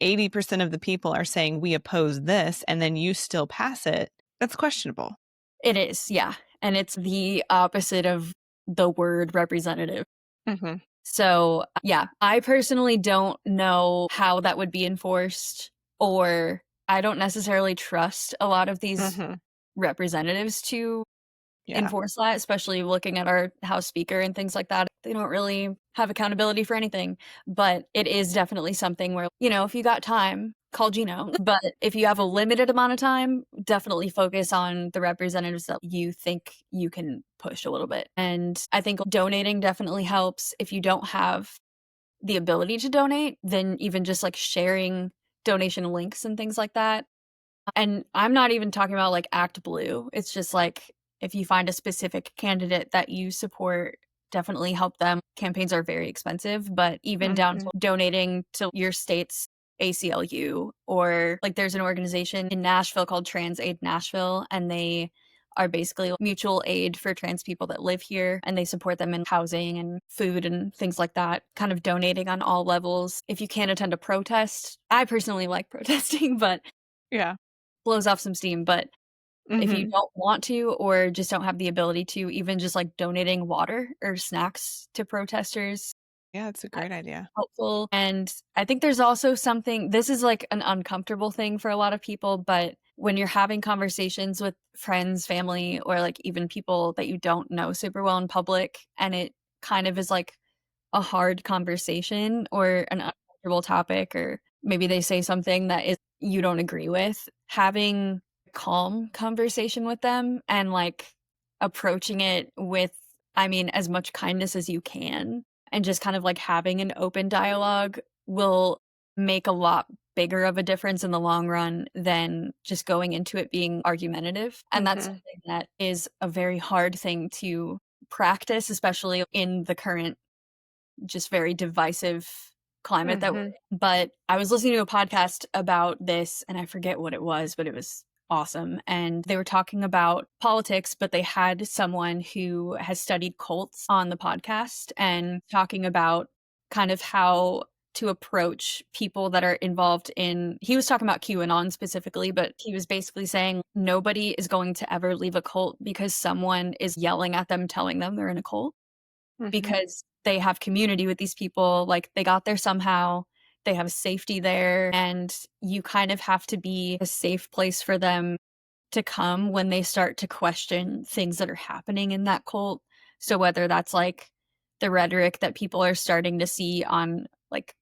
80% of the people are saying we oppose this, and then you still pass it, that's questionable. It is, yeah. And it's the opposite of the word representative. Hmm. So, yeah, I personally don't know how that would be enforced, or I don't necessarily trust a lot of these Hmm. representatives to Yeah. enforce that, especially looking at our House Speaker and things like that. They don't really have accountability for anything, but it is definitely something where, you know, if you got time, call Gino. But if you have a limited amount of time, definitely focus on the representatives that you think you can push a little bit. And I think donating definitely helps. If you don't have the ability to donate, then even just like sharing donation links and things like that. And I'm not even talking about like Act Blue. It's just like if you find a specific candidate that you support, definitely help them. Campaigns are very expensive, but even down Hmm. to donating to your state's ACLU, or like there's an organization in Nashville called Trans Aid Nashville, and they are basically mutual aid for trans people that live here, and they support them in housing and food and things like that, kind of donating on all levels. If you can't attend a protest, I personally like protesting, but Yeah. blows off some steam, but if you Mhm. don't want to or just don't have the ability to, even just, like, donating water or snacks to protesters, Yeah, it's a great that's idea. helpful, and I think there's also something this is, like, an uncomfortable thing for a lot of people, but when you're having conversations with friends, family, or, like, even people that you don't know super well in public, and it kind of is, like, a hard conversation or an uncomfortable topic, or maybe they say something that is you don't agree with, having calm conversation with them and, like, approaching it with, I mean, as much kindness as you can, and just kind of, like, having an open dialogue will make a lot bigger of a difference in the long run than just going into it being argumentative, and that's Mhm. something that is a very hard thing to practice, especially in the current just very divisive climate that we're Mhm. in. But I was listening to a podcast about this, and I forget what it was, but it was awesome. And they were talking about politics, but they had someone who has studied cults on the podcast and talking about kind of how to approach people that are involved in he was talking about QAnon specifically, but he was basically saying nobody is going to ever leave a cult because someone is yelling at them telling them they're in a cult Mhm. because they have community with these people, like, they got there somehow, they have safety there, and you kind of have to be a safe place for them to come when they start to question things that are happening in that cult. So whether that's, like, the rhetoric that people are starting to see on, like,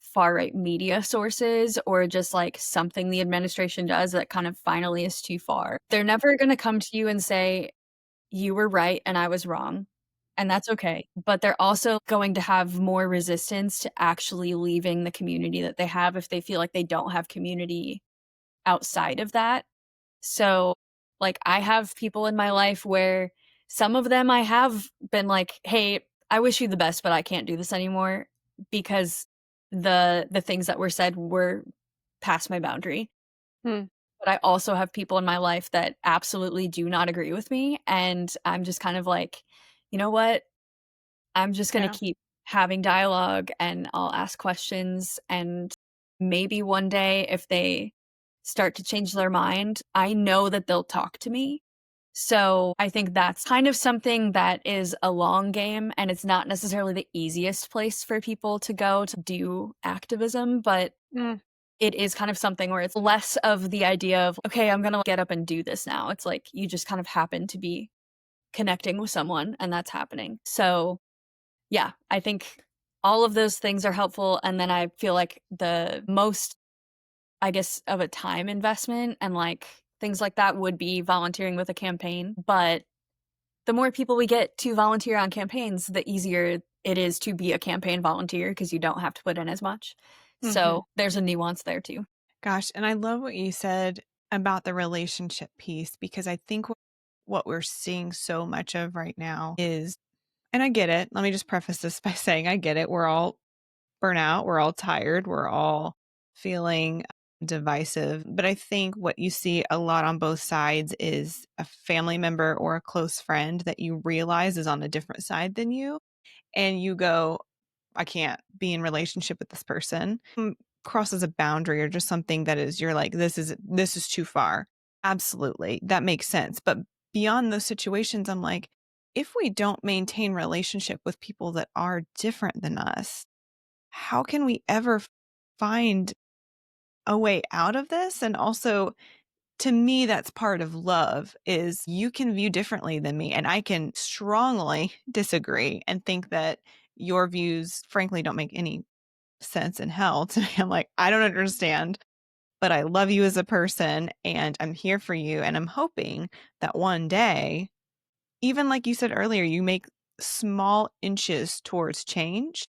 far-right media sources or just, like, something the administration does that kind of finally is too far. They're never gonna come to you and say, you were right and I was wrong, and that's okay, but they're also going to have more resistance to actually leaving the community that they have if they feel like they don't have community outside of that. So, like, I have people in my life where some of them I have been like, "Hey, I wish you the best, but I can't do this anymore," because the things that were said were past my boundary. Hmm. But I also have people in my life that absolutely do not agree with me, and I'm just kind of like, "You know what? I'm just gonna Yeah. keep having dialogue, and I'll ask questions, and maybe one day if they start to change their mind, I know that they'll talk to me." So, I think that's kind of something that is a long game, and it's not necessarily the easiest place for people to go to do activism, but Mm. it is kind of something where it's less of the idea of, "Okay, I'm gonna get up and do this now." It's like you just kind of happen to be connecting with someone and that's happening. So, yeah, I think all of those things are helpful, and then I feel like the most, I guess, of a time investment and, like, things like that would be volunteering with a campaign, but the more people we get to volunteer on campaigns, the easier it is to be a campaign volunteer because you don't have to put in as much. Mhm. So, there's a nuance there too. Gosh, and I love what you said about the relationship piece because I think what we're seeing so much of right now is, and I get it. Let me just preface this by saying I get it. We're all burnout. We're all tired. We're all feeling divisive. But I think what you see a lot on both sides is a family member or a close friend that you realize is on a different side than you. And you go, I can't be in relationship with this person. Crosses a boundary or just something that is you're like, this is too far. Absolutely. That makes sense. But beyond those situations, I'm like, if we don't maintain relationship with people that are different than us, how can we ever find a way out of this? And also, to me, that's part of love is you can view differently than me and I can strongly disagree and think that your views frankly don't make any sense in hell to me. I'm like, I don't understand, but I love you as a person and I'm here for you. And I'm hoping that one day, even like you said earlier, you make small inches towards change.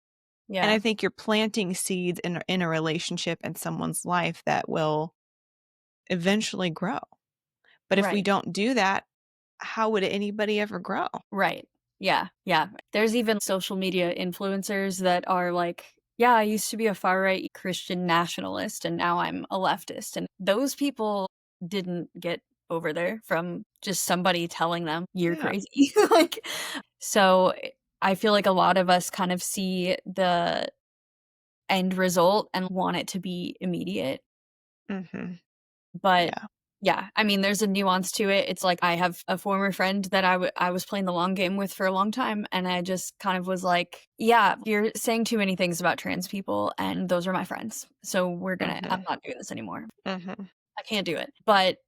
And I Yeah, think you're planting seeds in a relationship in someone's life that will eventually grow. But if we right. don't do that, how would anybody ever grow? Right. Yeah, yeah. There's even social media influencers that are like, "Yeah, I used to be a far-right Christian nationalist, and now I'm a leftist." And those people didn't get over there from just somebody telling them, "You're Yeah. crazy." Like, so, I feel like a lot of us kind of see the end result and want it to be immediate. Mhm. But Yeah. Yeah, I mean, there's a nuance to it. It's like I have a former friend that I was playing the long game with for a long time, and I just kind of was like, "Yeah, you're saying too many things about trans people, and those are my friends. So I'm Mhm. not doing this anymore. Mhm. I can't do it." But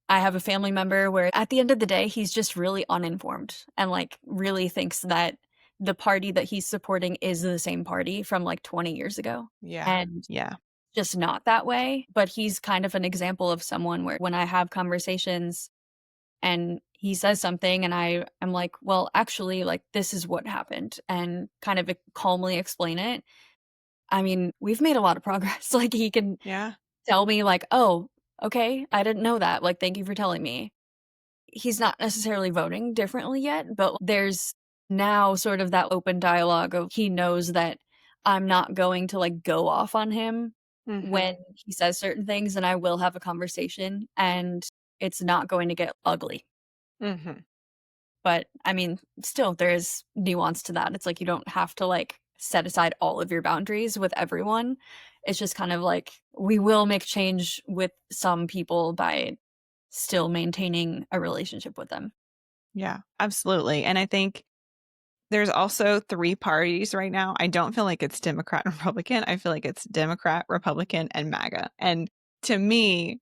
I have a family member where at the end of the day, he's just really uninformed and, like, really thinks that the party that he's supporting is the same party from, like, 20 years ago, Yeah. and Yeah. just not that way, but he's kind of an example of someone where when I have conversations and he says something and I am like, "Well, actually, like, this is what happened," and kind of calmly explain it. I mean, we've made a lot of progress. Like, he can Yeah. tell me like, "Oh, okay, I didn't know that. Like, thank you for telling me." He's not necessarily voting differently yet, but there's now sort of that open dialogue of he knows that I'm not going to, like, go off on him when Mhm. he says certain things, and I will have a conversation, and it's not going to get ugly. Mhm. But, I mean, still, there is nuance to that. It's like you don't have to, like, set aside all of your boundaries with everyone. It's just kind of like, we will make change with some people by still maintaining a relationship with them. Yeah, absolutely. And I think there's also 3 parties right now. I don't feel like it's Democrat and Republican. I feel like it's Democrat, Republican, and MAGA. And to me,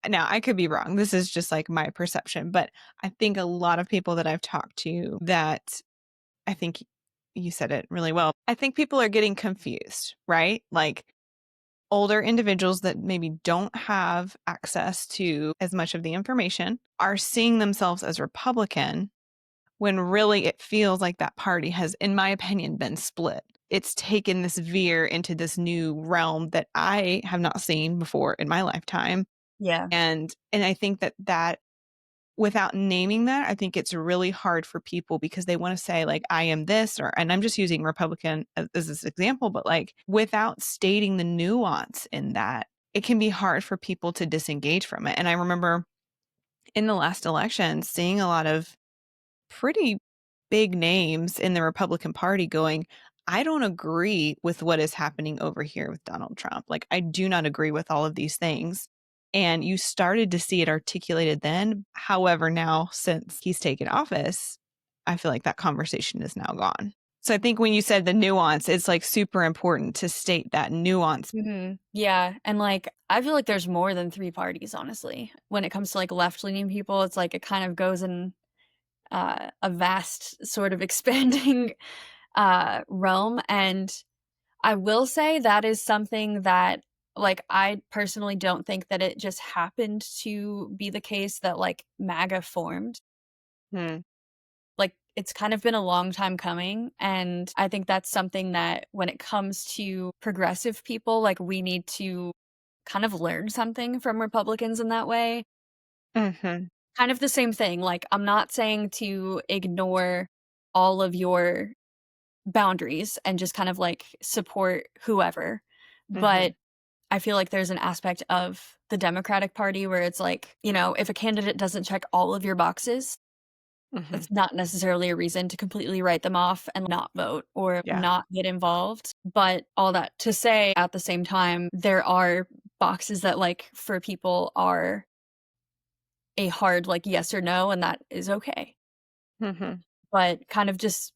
now I could be wrong. This is just like my perception, but I think a lot of people that I've talked to that I think you said it really well. I think people are getting confused, right? Like older individuals that maybe don't have access to as much of the information are seeing themselves as Republican when really it feels like that party has, in my opinion, been split. It's taken this veer into this new realm that I have not seen before in my lifetime. Yeah. And I think that without naming that, I think it's really hard for people because they want to say like I am this or and I'm just using Republican as this example, but like without stating the nuance in that, it can be hard for people to disengage from it. And I remember in the last election seeing a lot of pretty big names in the Republican Party going, I don't agree with what is happening over here with Donald Trump. Like, I do not agree with all of these things. And you started to see it articulated then. However, now since he's taken office, I feel like that conversation is now gone. So I think when you said the nuance, it's like super important to state that nuance. Mhm. Yeah, and, like, I feel like there's more than 3 parties, honestly. When it comes to, like, left-leaning people, it's like it kind of goes in, a vast sort of expanding, realm, and I will say that is something that, like, I personally don't think that it just happened to be the case that, like, MAGA formed. Hmm. Like, it's kind of been a long time coming, and I think that's something that when it comes to progressive people, like, we need to kind of learn something from Republicans in that way. Hmm. Kind of the same thing, like, I'm not saying to ignore all of your boundaries and just kind of, like, support whoever, Hmm. but I feel like there's an aspect of the Democratic Party where it's like, if a candidate doesn't check all of your boxes, Hmm. that's not necessarily a reason to completely write them off and not vote or Yeah. not get involved. But all that to say, at the same time, there are boxes that, like, for people are a hard, like, yes or no, and that is okay. Hmm. But kind of just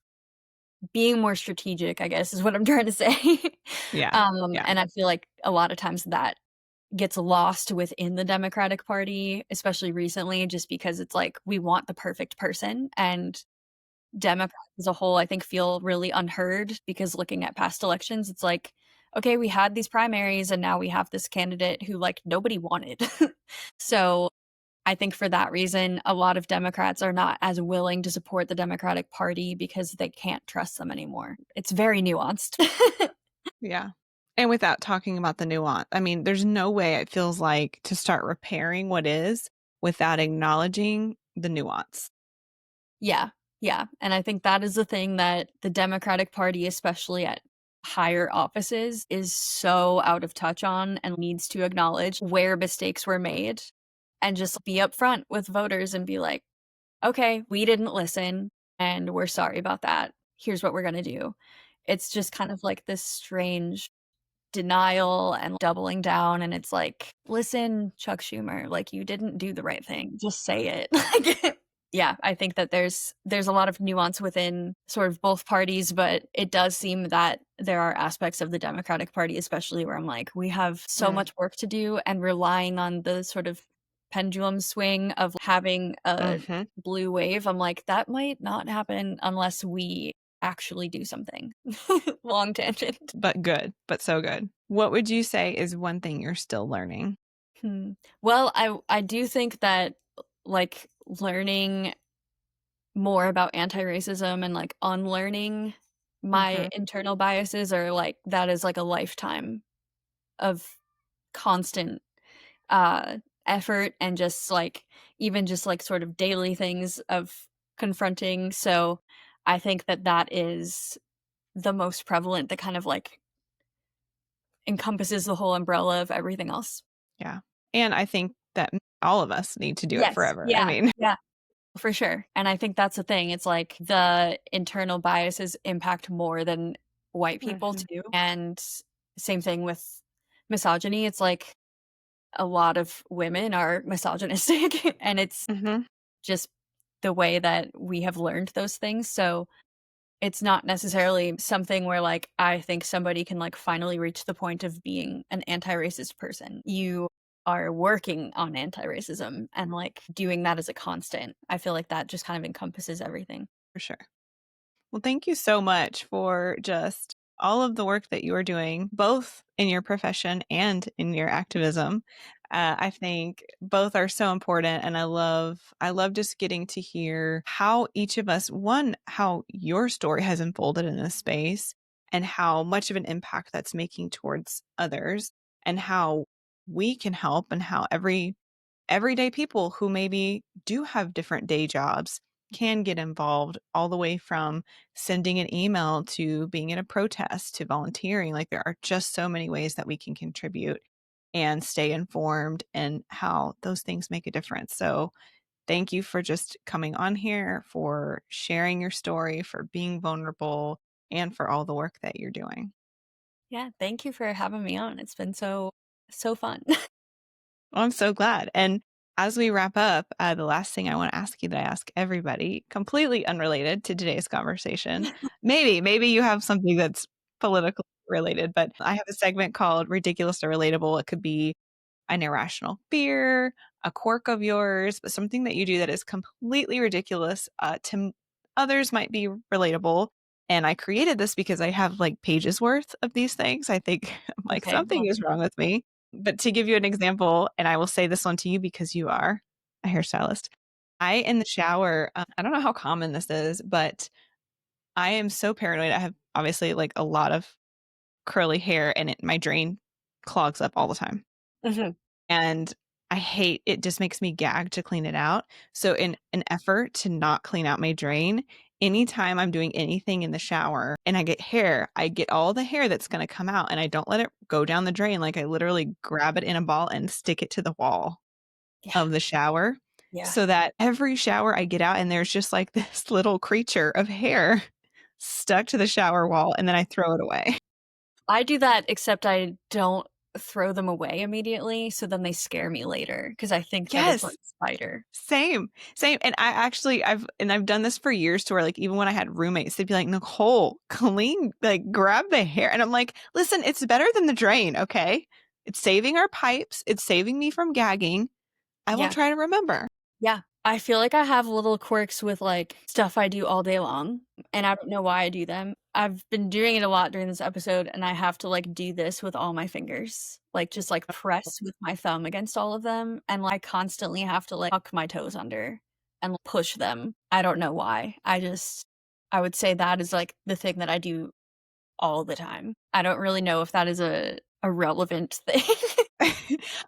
being more strategic, I guess, is what I'm trying to say. Yeah. Yeah. And I feel like a lot of times that gets lost within the Democratic Party, especially recently, just because it's like we want the perfect person, and Democrats as a whole, I think, feel really unheard because looking at past elections, it's like, okay, we had these primaries and now we have this candidate who, like, nobody wanted. So I think for that reason, a lot of Democrats are not as willing to support the Democratic Party because they can't trust them anymore. It's very nuanced. Yeah. And without talking about the nuance, I mean, there's no way it feels like to start repairing what is without acknowledging the nuance. Yeah, yeah, and I think that is the thing that the Democratic Party, especially at higher offices, is so out of touch on and needs to acknowledge where mistakes were made and just be upfront with voters and be like, "Okay, we didn't listen, and we're sorry about that. Here's what we're gonna do." It's just kind of like this strange denial and doubling down, and it's like, "Listen, Chuck Schumer, like, you didn't do the right thing. Just say it." Like, yeah, I think that there's a lot of nuance within sort of both parties, but it does seem that there are aspects of the Democratic Party, especially where I'm like, we have so Mm. much work to do, and relying on the sort of pendulum swing of having a Mm-hmm. blue wave. I'm like, that might not happen unless we actually do something. Long tangent. But good, but so good. What would you say is one thing you're still learning? Hmm. Well, I do think that, like, learning more about anti-racism and, like, unlearning my Mm-hmm. internal biases are, like, that is, like, a lifetime of constant, uh, effort and just, like, even just, like, sort of daily things of confronting, so I think that that is the most prevalent, that kind of, like, encompasses the whole umbrella of everything else. Yeah. And I think that all of us need to do it Yes. forever. I Yeah. mean, Yeah. For sure, and I think that's the thing, it's like the internal biases impact more than white people Mhm. too, and same thing with misogyny, it's like a lot of women are misogynistic, and it's Mhm. just the way that we have learned those things, so it's not necessarily something where, like, I think somebody can, like, finally reach the point of being an anti-racist person. You are working on anti-racism and, like, doing that as a constant. I feel like that just kind of encompasses everything. For sure. Well, thank you so much for just all of the work that you are doing, both in your profession and in your activism. I think both are so important, and I love just getting to hear how each of us, one, how your story has unfolded in this space, and how much of an impact that's making towards others, and how we can help, and how everyday people who maybe do have different day jobs can get involved all the way from sending an email to being in a protest to volunteering. Like there are just so many ways that we can contribute and stay informed and how those things make a difference. So thank you for just coming on here, for sharing your story, for being vulnerable, and for all the work that you're doing. Yeah, thank you for having me on. It's been so fun. Well, I'm so glad. And as we wrap up, the last thing I want to ask you that I ask everybody, completely unrelated to today's conversation, maybe you have something that's politically related, but I have a segment called Ridiculous or Relatable. It could be an irrational fear, a quirk of yours, but something that you do that is completely ridiculous others might be relatable. And I created this because I have like pages worth of these things. I think I'm like Okay, something well, is wrong with me. But to give you an example, and I will say this one to you because you are a hairstylist. I in the shower, I don't know how common this is, but I am so paranoid. I have obviously like a lot of curly hair and my drain clogs up all the time. mhm, And I hate it, just makes me gag to clean it out. So in an effort to not clean out my drain, anytime I'm doing anything in the shower and I get hair, I get all the hair that's going to come out and I don't let it go down the drain. Like I literally grab it in a ball and stick it to the wall yeah, of the shower yeah. so that every shower I get out and there's just like this little creature of hair stuck to the shower wall and then I throw it away. I do that, except I don't throw them away immediately, so then they scare me later because I think that it's like Yes. a spider. Same, same. And I actually I've done this for years to where like even when I had roommates, they'd be like, Nicole, clean, like grab the hair. And I'm like, listen, it's better than the drain, okay? It's saving our pipes, it's saving me from gagging. I will Yeah. try to remember. Yeah. I feel like I have little quirks with, like, stuff I do all day long, and I don't know why I do them. I've been doing it a lot during this episode, and I have to, like, do this with all my fingers, like, just, like, press with my thumb against all of them, and, like, I constantly have to, like, tuck my toes under and push them. I don't know why. I would say that is, like, the thing that I do all the time. I don't really know if that is a relevant thing.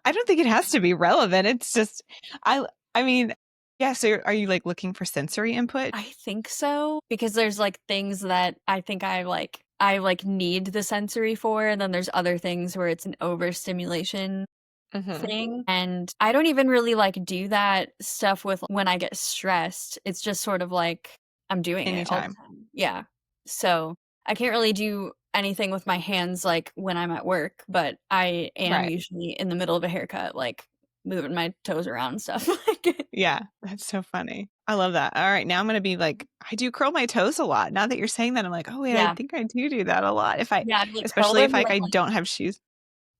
I don't think it has to be relevant. It's just I I mean, yeah, so are you like looking for sensory input? I think so, because there's, like, things that I think I need the sensory for, and then there's other things where it's an overstimulation Mhm. thing, and I don't even really, like, do that stuff with when I get stressed. It's just sort of like I'm doing it all the Anytime. time. Yeah. So, I can't really do anything with my hands like when I'm at work, but I am Right. usually in the middle of a haircut, like moving my toes around and stuff. Yeah, that's so funny. I love that. All right, now I'm gonna be like, I do curl my toes a lot. Now that you're saying that, I'm like, oh wait, I Yeah. think I do that a lot. Yeah, I'd like curl Especially if them like with I like don't have shoes.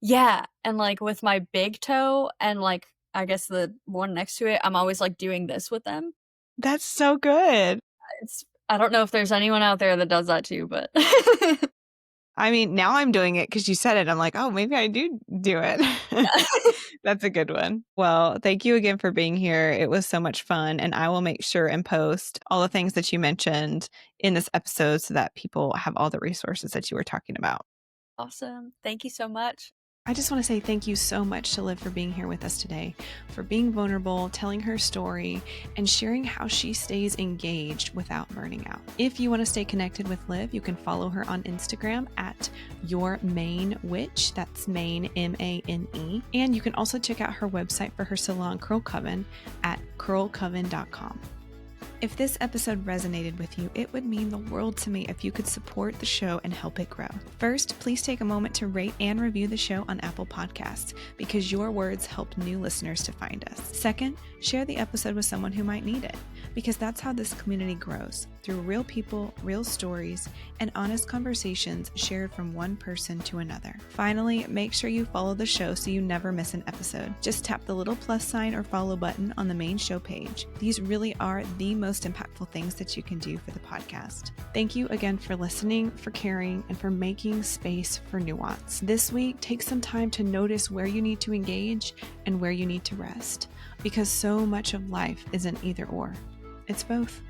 yeah, and like with my big toe and like I guess the one next to it, I'm always like doing this with them. That's so good. It's I don't know if there's anyone out there that does that too, but I mean, now I'm doing it because you said it. I'm like, oh, maybe I do it. yeah. That's a good one. Well, thank you again for being here. It was so much fun. And I will make sure and post all the things that you mentioned in this episode so that people have all the resources that you were talking about. Awesome. Thank you so much. I just want to say thank you so much to Liv for being here with us today, for being vulnerable, telling her story, and sharing how she stays engaged without burning out. If you want to stay connected with Liv, you can follow her on Instagram at Your Maine Witch. That's Maine, M-A-N-E. And you can also check out her website for her salon, Curl Coven, at curlcoven.com. If this episode resonated with you, it would mean the world to me if you could support the show and help it grow. First, please take a moment to rate and review the show on Apple Podcasts because your words help new listeners to find us. Second, share the episode with someone who might need it because that's how this community grows, through real people, real stories, and honest conversations shared from one person to another. Finally, make sure you follow the show so you never miss an episode. Just tap the little plus sign or follow button on the main show page. These really are the most impactful things that you can do for the podcast. Thank you again for listening, for caring, and for making space for nuance. This week, take some time to notice where you need to engage and where you need to rest, because so much of life isn't either or. It's both.